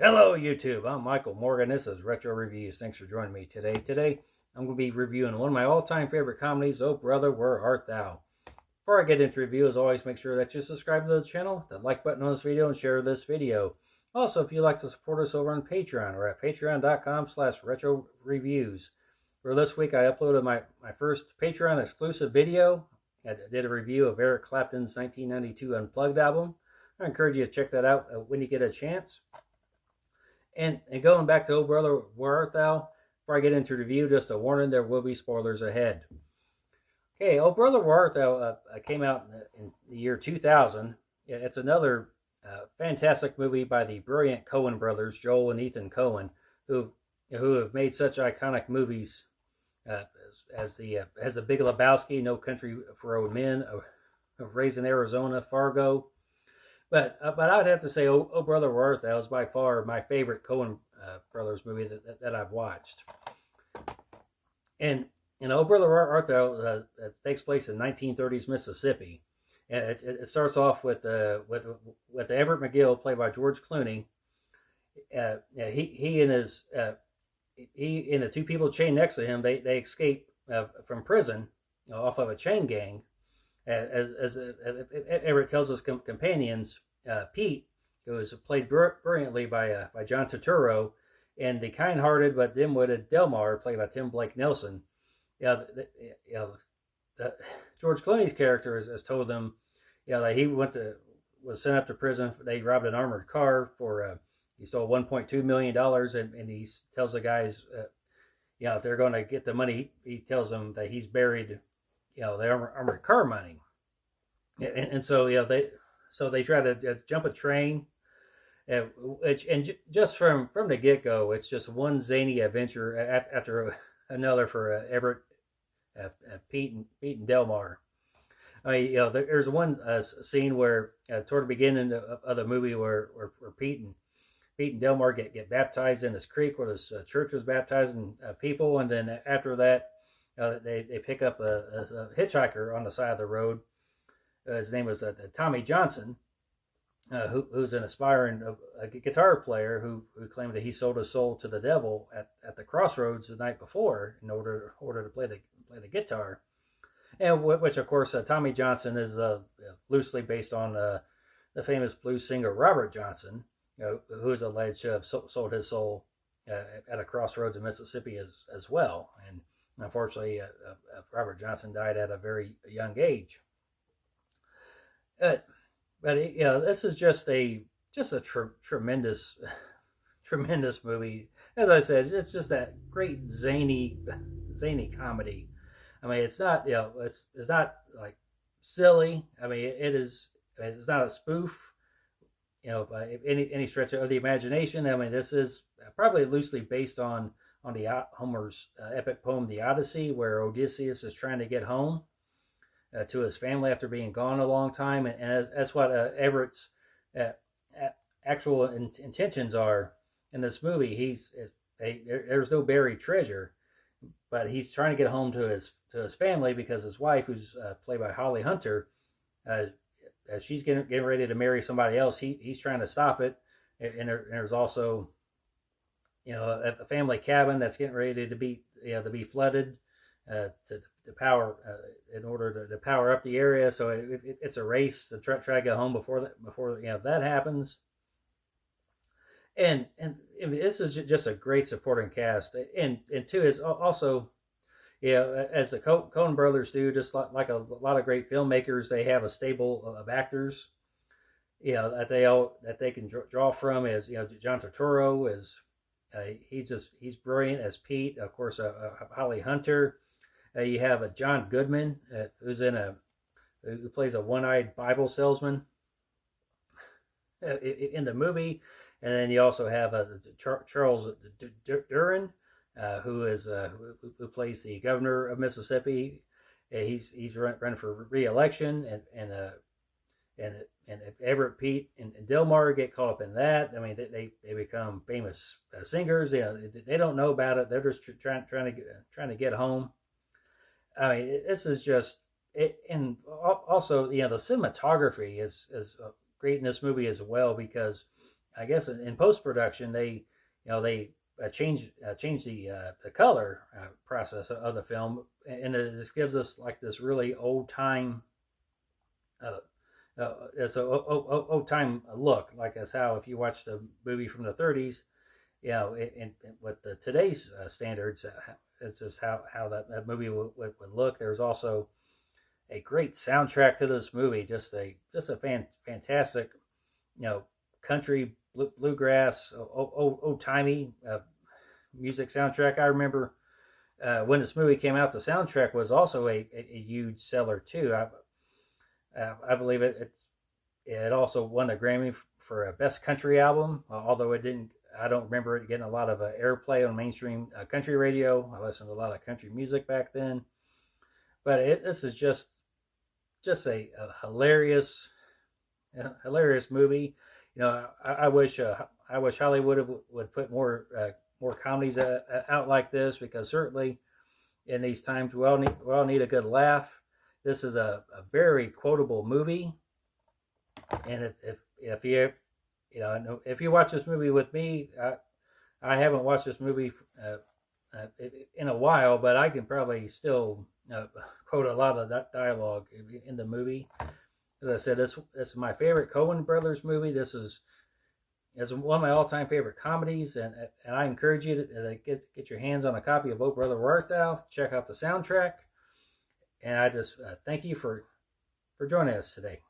Hello, YouTube. I'm Michael Morgan. This is Retro Reviews. Thanks for joining me today. Today, I'm going to be reviewing one of my all-time favorite comedies, Oh Brother, Where Art Thou? Before I get into review, as always, make sure that you subscribe to the channel, the like button on this video, and share this video. Also, if you'd like to support us over on Patreon, we're at patreon.com/retro reviews. For this week, I uploaded my first Patreon exclusive video. I did a review of Eric Clapton's 1992 Unplugged album. I encourage you to check that out when you get a chance. And going back to Oh Brother, Where Art Thou? Before I get into review, just a warning, there will be spoilers ahead. Okay, Oh Brother, Where Art Thou came out in the year 2000. It's another fantastic movie by the brilliant Coen brothers, Joel and Ethan Coen, who have made such iconic movies uh, as the Big Lebowski, No Country for Old Men, of Raising Arizona, Fargo. But I'd have to say, Oh Brother, Where Art Thou was by far my favorite Coen brothers movie that I've watched. And Oh Brother, Where Art Thou takes place in 1930s Mississippi, and it starts off with Everett McGill, played by George Clooney. He and the two people chained next to him, they escape from prison off of a chain gang. As Everett tells his companions, Pete, who was played brilliantly by John Turturro, and the kind-hearted but dim-witted Delmar, played by Tim Blake Nelson. George Clooney's character has told them, that he was sent up to prison. They robbed an armored car for he stole $1.2 million, and he tells the guys, if they're going to get the money, he tells them that he's buried, the armored car money. And so they try to jump a train, and just from the get go, it's just one zany adventure after another for Everett, Pete and Delmar. I mean, there's one scene where toward the beginning of the movie where Pete and Delmar get baptized in this creek where this church was baptizing people, and then after that, they pick up a hitchhiker on the side of the road. His name was Tommy Johnson, who's an aspiring guitar player who claimed that he sold his soul to the devil at the crossroads the night before in order to play the guitar. And which, of course, Tommy Johnson is loosely based on the famous blues singer Robert Johnson, who is alleged to have sold his soul at a crossroads in Mississippi as well. And unfortunately, Robert Johnson died at a very young age. But this is just a tremendous movie. As I said, it's just that great zany comedy. I mean, it's not it's not like silly. I mean, it's not a spoof. By any stretch of the imagination. I mean, this is probably loosely based on the Homer's epic poem, The Odyssey, where Odysseus is trying to get home to his family after being gone a long time, and that's what Everett's actual intentions are in this movie. There's no buried treasure, but he's trying to get home to his family because his wife, who's played by Holly Hunter, she's getting ready to marry somebody else. He's trying to stop it, and there's also a family cabin that's getting ready to be flooded to power in order to power up the area. So it's a race to try to get home before that happens. And this is just a great supporting cast, and two is also, as the Coen brothers do, just like a lot of great filmmakers, they have a stable of actors, that they can draw from. As John Turturro is, he's brilliant as Pete. Of course, Holly Hunter. You have John Goodman, who plays a one-eyed Bible salesman in the movie, and then you also have Charles Duran, who plays the governor of Mississippi. He's running for re-election, and Everett, Pete, and Delmar get caught up in that. I mean, they become famous singers. They don't know about it. They're just trying to get home. I mean, this is just it, and also the cinematography is great in this movie as well, because I guess in post production they change the color process of the film, and this gives us like this really old time. It's a old time look, like that's how if you watch the movie from the 30s, with the today's standards, it's just how that movie would look. There's also a great soundtrack to this movie, just a fantastic, country bluegrass, old timey music soundtrack. I remember when this movie came out, the soundtrack was also a huge seller too. I believe it also won the Grammy for a best country album, although it didn't. I don't remember it getting a lot of airplay on mainstream country radio. I listened to a lot of country music back then, but this is just a hilarious movie. I wish Hollywood would put more comedies out like this, because certainly in these times we all need a good laugh. This is a very quotable movie, and if you watch this movie with me, I haven't watched this movie in a while, but I can probably still quote a lot of that dialogue in the movie. As I said, this is my favorite Coen Brothers movie. This is one of my all-time favorite comedies, and I encourage you to get your hands on a copy of Oh Brother Where Art Thou. Check out the soundtrack, and I just thank you for joining us today.